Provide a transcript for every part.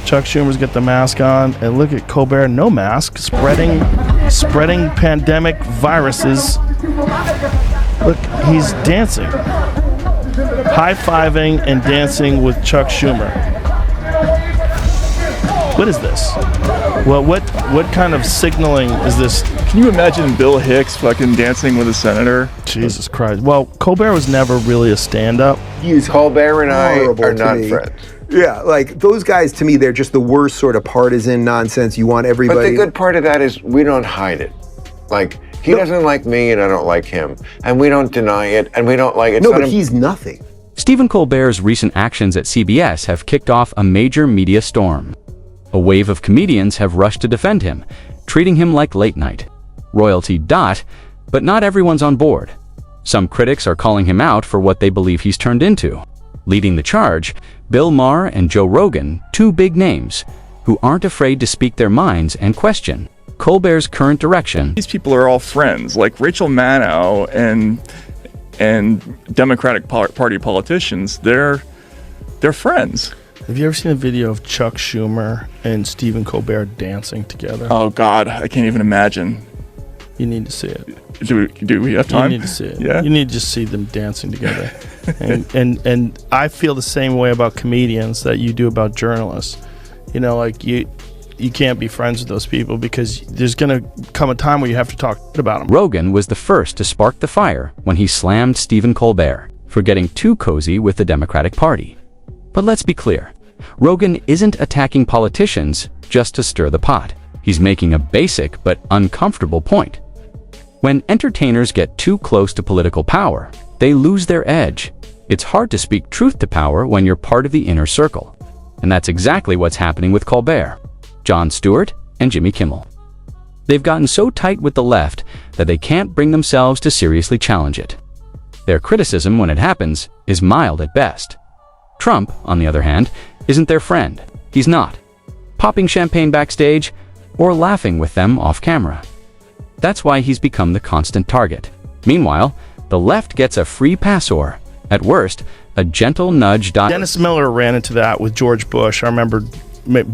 Chuck Schumer's got the mask on, and look at Colbert, no mask, spreading pandemic viruses. Look, he's dancing, high-fiving and dancing with Chuck Schumer. What is this? Well, what kind of signaling is this? Can you imagine Bill Hicks fucking dancing with a senator? Jesus Christ. Well, Colbert was never really a stand-up. Colbert and I are not friends. Yeah, like those guys, to me, they're just the worst sort of partisan nonsense. You want everybody... But the good part of that is we don't hide it. Like, he doesn't like me and I don't like him. And we don't deny it and we don't like it. No, but he's nothing. Stephen Colbert's recent actions at CBS have kicked off a major media storm. A wave of comedians have rushed to defend him, treating him like late night. Royalty dot, but not everyone's on board. Some critics are calling him out for what they believe he's turned into. Leading the charge, Bill Maher and Joe Rogan, two big names, who aren't afraid to speak their minds and question Colbert's current direction. These people are all friends, like Rachel Maddow and Democratic Party politicians. They're friends. Have you ever seen a video of Chuck Schumer and Stephen Colbert dancing together? Oh God, I can't even imagine. You need to see it. Do we have time? You need to see it. Yeah. You need to just see them dancing together. and I feel the same way about comedians that you do about journalists. You know, like you can't be friends with those people because there's going to come a time where you have to talk about them. Rogan was the first to spark the fire when he slammed Stephen Colbert for getting too cozy with the Democratic Party. But let's be clear, Rogan isn't attacking politicians just to stir the pot. He's making a basic but uncomfortable point. When entertainers get too close to political power, they lose their edge. It's hard to speak truth to power when you're part of the inner circle. And that's exactly what's happening with Colbert, Jon Stewart, and Jimmy Kimmel. They've gotten so tight with the left that they can't bring themselves to seriously challenge it. Their criticism, when it happens, is mild at best. Trump, on the other hand, isn't their friend. He's not. Popping champagne backstage or laughing with them off camera. That's why he's become the constant target. Meanwhile, the left gets a free pass or, at worst, a gentle nudge. Dennis Miller ran into that with George Bush. I remember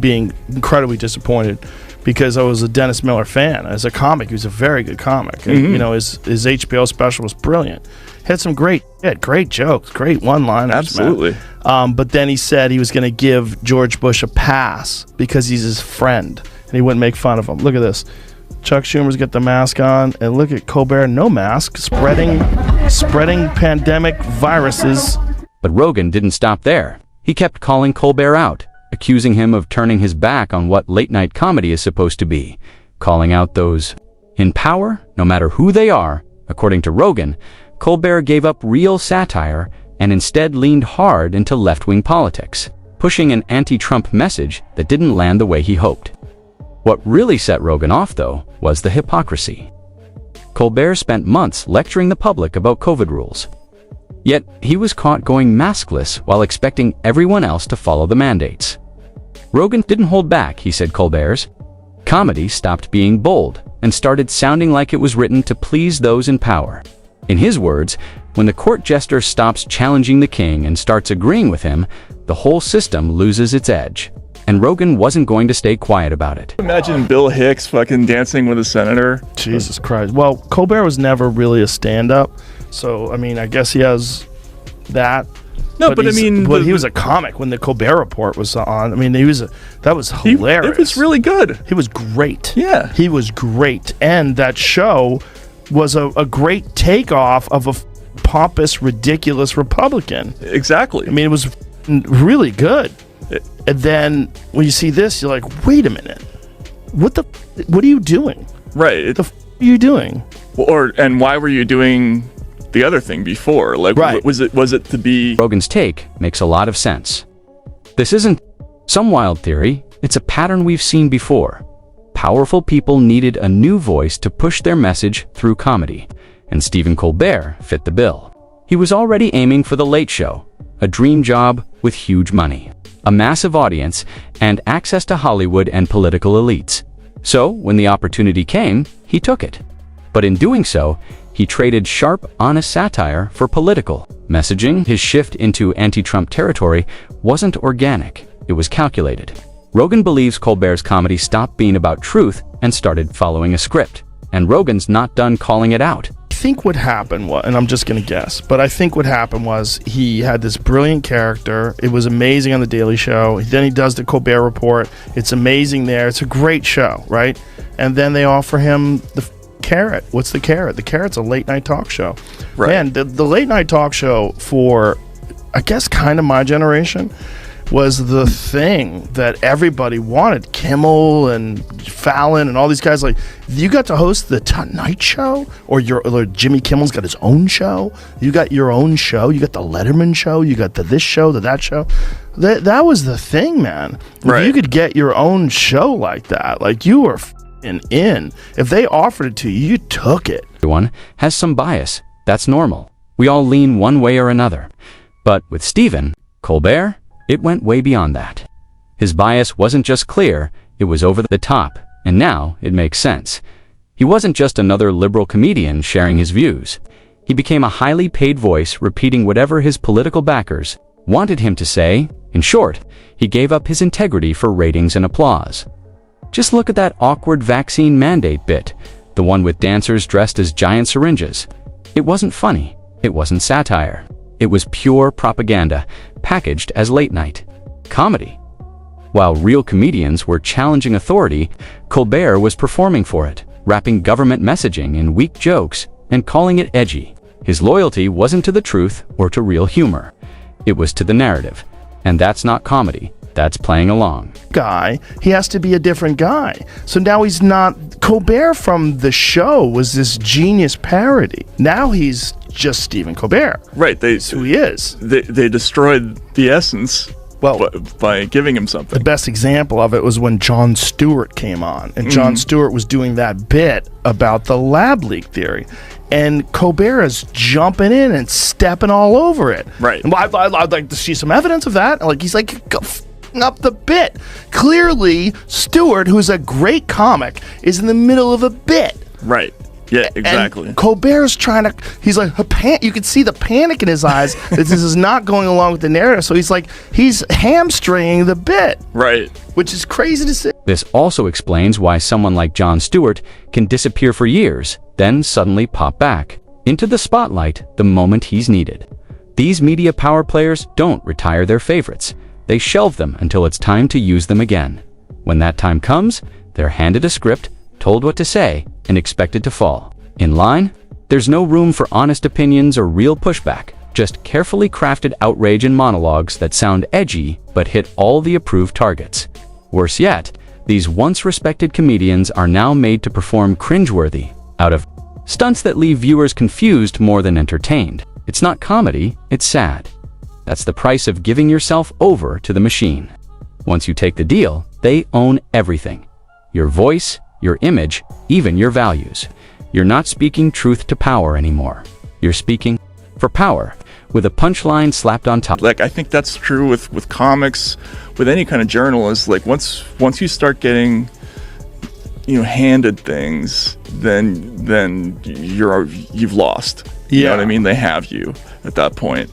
being incredibly disappointed because I was a Dennis Miller fan. As a comic, he was a very good comic. And, you know, his HBO special was brilliant. Had some great jokes, great one-liners. Absolutely. But then he said he was going to give George Bush a pass because he's his friend and he wouldn't make fun of him. Look at this. Chuck Schumer's got the mask on, and look at Colbert, no mask, spreading pandemic viruses. But Rogan didn't stop there. He kept calling Colbert out, accusing him of turning his back on what late-night comedy is supposed to be, calling out those in power, no matter who they are. According to Rogan, Colbert gave up real satire and instead leaned hard into left-wing politics, pushing an anti-Trump message that didn't land the way he hoped. What really set Rogan off, though, was the hypocrisy. Colbert spent months lecturing the public about COVID rules. Yet, he was caught going maskless while expecting everyone else to follow the mandates. Rogan didn't hold back, he said Colbert's. Comedy stopped being bold and started sounding like it was written to please those in power. In his words, when the court jester stops challenging the king and starts agreeing with him, the whole system loses its edge. And Rogan wasn't going to stay quiet about it. Imagine Bill Hicks fucking dancing with a senator. Jesus Christ. Well, Colbert was never really a stand-up, so, I mean, I guess he has that. No, but I mean... But he was a comic when the Colbert Report was on. I mean, that was hilarious. It was really good. He was great. Yeah. He was great. And that show was a great takeoff of a pompous, ridiculous Republican. Exactly. I mean, it was really good. And then when you see this, you're like, wait a minute. What are you doing? Right. What are you doing? And why were you doing the other thing before? Like, right. was it to be... Rogan's take makes a lot of sense. This isn't some wild theory. It's a pattern we've seen before. Powerful people needed a new voice to push their message through comedy, and Stephen Colbert fit the bill. He was already aiming for The Late Show, a dream job with huge money, a massive audience, and access to Hollywood and political elites. So, when the opportunity came, he took it. But in doing so, he traded sharp, honest satire for political messaging. His shift into anti-Trump territory wasn't organic, it was calculated. Rogan believes Colbert's comedy stopped being about truth and started following a script, and Rogan's not done calling it out. I think what happened was, and I'm just going to guess, but I think what happened was he had this brilliant character. It was amazing on The Daily Show. Then he does the Colbert Report. It's amazing there. It's a great show, right? And then they offer him the carrot. What's the carrot? The carrot's a late night talk show. Right. Man, the late night talk show for, I guess, kind of my generation was the thing that everybody wanted. Kimmel and Fallon and all these guys, like, you got to host the Tonight Show, or Jimmy Kimmel's got his own show. You got your own show. You got the Letterman show. You got the this show, the that show. That was the thing, man. Right. If you could get your own show like that, like, you were in. If they offered it to you, you took it. Everyone has some bias. That's normal. We all lean one way or another. But with Stephen Colbert, it went way beyond that. His bias wasn't just clear, it was over the top, and now it makes sense. He wasn't just another liberal comedian sharing his views. He became a highly paid voice repeating whatever his political backers wanted him to say. In short, he gave up his integrity for ratings and applause. Just look at that awkward vaccine mandate bit, the one with dancers dressed as giant syringes. It wasn't funny. It wasn't satire. It was pure propaganda, packaged as late-night comedy. While real comedians were challenging authority, Colbert was performing for it, wrapping government messaging in weak jokes and calling it edgy. His loyalty wasn't to the truth or to real humor. It was to the narrative. And that's not comedy. That's playing along. He has to be a different guy. So now he's not. Colbert from the show was this genius parody. Now he's just Stephen Colbert. Right. That's who he is. They destroyed the essence, well, by giving him something. The best example of it was when Jon Stewart came on, and Jon Stewart was doing that bit about the lab leak theory, and Colbert is jumping in and stepping all over it. Right. And I'd like to see some evidence of that. Like, he's like up the bit. Clearly, Stewart, who's a great comic, is in the middle of a bit. Right. Yeah, exactly. And Colbert's trying to, he's like, you can see the panic in his eyes that this is not going along with the narrative. So he's hamstringing the bit. Right. Which is crazy to see. This also explains why someone like Jon Stewart can disappear for years, then suddenly pop back into the spotlight the moment he's needed. These media power players don't retire their favorites. They shelve them until it's time to use them again. When that time comes, they're handed a script, told what to say, and expected to fall in line. There's no room for honest opinions or real pushback, just carefully crafted outrage and monologues that sound edgy but hit all the approved targets. Worse yet, these once respected comedians are now made to perform cringeworthy, out of stunts that leave viewers confused more than entertained. It's not comedy, it's sad. That's the price of giving yourself over to the machine. Once you take the deal, they own everything. Your voice, your image, even your values. You're not speaking truth to power anymore. You're speaking for power, with a punchline slapped on top. Like, I think that's true with comics, with any kind of journalist. Like, once you start getting, handed things, then you've lost. You know what I mean? They have you at that point,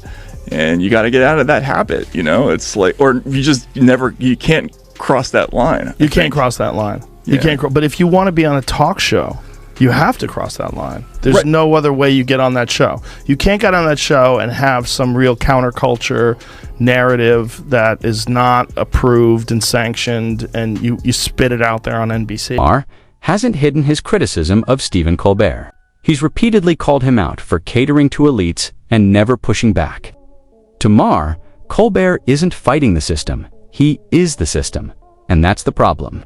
and you got to get out of that habit. It's like, or you can't cross that line. You can't cross that line. You can't. But if you want to be on a talk show, you have to cross that line. There's no other way you get on that show. You can't get on that show and have some real counterculture narrative that is not approved and sanctioned, and you spit it out there on NBC. Hasn't hidden his criticism of Stephen Colbert. He's repeatedly called him out for catering to elites and never pushing back. To Marr, Colbert isn't fighting the system. He is the system, and that's the problem.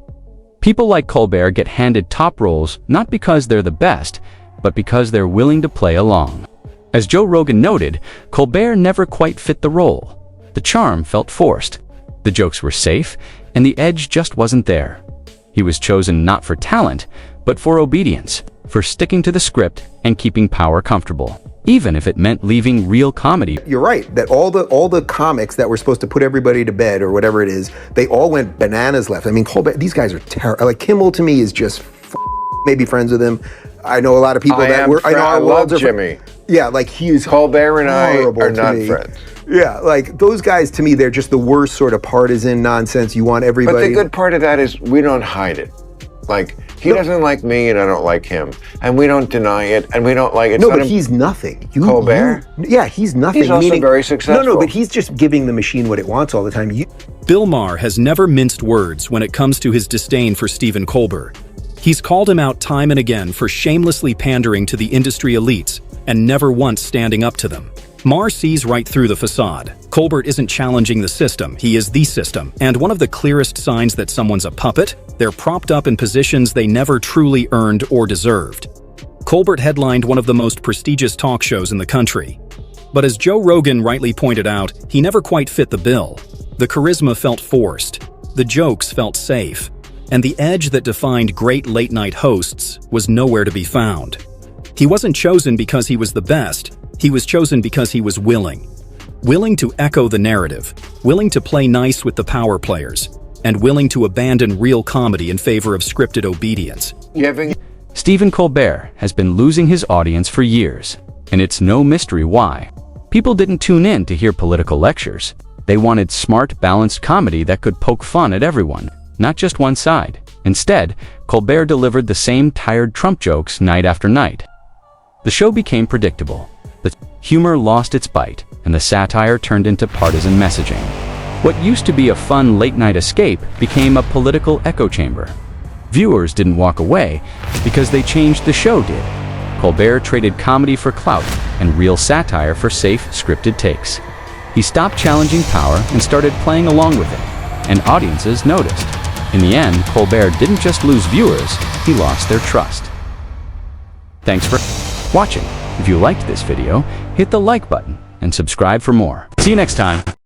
People like Colbert get handed top roles not because they're the best, but because they're willing to play along. As Joe Rogan noted, Colbert never quite fit the role. The charm felt forced. The jokes were safe, and the edge just wasn't there. He was chosen not for talent, but for obedience, for sticking to the script and keeping power comfortable, even if it meant leaving real comedy. You're right, that all the comics that were supposed to put everybody to bed or whatever it is, they all went bananas left. I mean, Colbert, these guys are terrible. Like, Kimmel to me is just maybe friends with him. I know a lot of people I know our love worlds are Jimmy. Yeah, like he is Colbert and I are not friends. Yeah, like those guys to me, they're just the worst sort of partisan nonsense. You want everybody. But the good part of that is we don't hide it. Like, he doesn't like me and I don't like him. And we don't deny it and we don't like it. No, but he's nothing. Colbert? Yeah, he's nothing. He's also very successful. No, but he's just giving the machine what it wants all the time. Bill Maher has never minced words when it comes to his disdain for Stephen Colbert. He's called him out time and again for shamelessly pandering to the industry elites and never once standing up to them. Maher sees right through the facade. Colbert isn't challenging the system, he is the system. And one of the clearest signs that someone's a puppet, they're propped up in positions they never truly earned or deserved. Colbert headlined one of the most prestigious talk shows in the country. But as Joe Rogan rightly pointed out, he never quite fit the bill. The charisma felt forced, the jokes felt safe, and the edge that defined great late-night hosts was nowhere to be found. He wasn't chosen because he was the best, he was chosen because he was willing. Willing to echo the narrative, willing to play nice with the power players, and willing to abandon real comedy in favor of scripted obedience. Stephen Colbert has been losing his audience for years, and it's no mystery why. People didn't tune in to hear political lectures. They wanted smart, balanced comedy that could poke fun at everyone, not just one side. Instead, Colbert delivered the same tired Trump jokes night after night. The show became predictable. The humor lost its bite, and the satire turned into partisan messaging. What used to be a fun late-night escape became a political echo chamber. Viewers didn't walk away because they changed, the show did. Colbert traded comedy for clout and real satire for safe, scripted takes. He stopped challenging power and started playing along with it, and audiences noticed. In the end, Colbert didn't just lose viewers, he lost their trust. Thanks for watching. If you liked this video, hit the like button and subscribe for more. See you next time.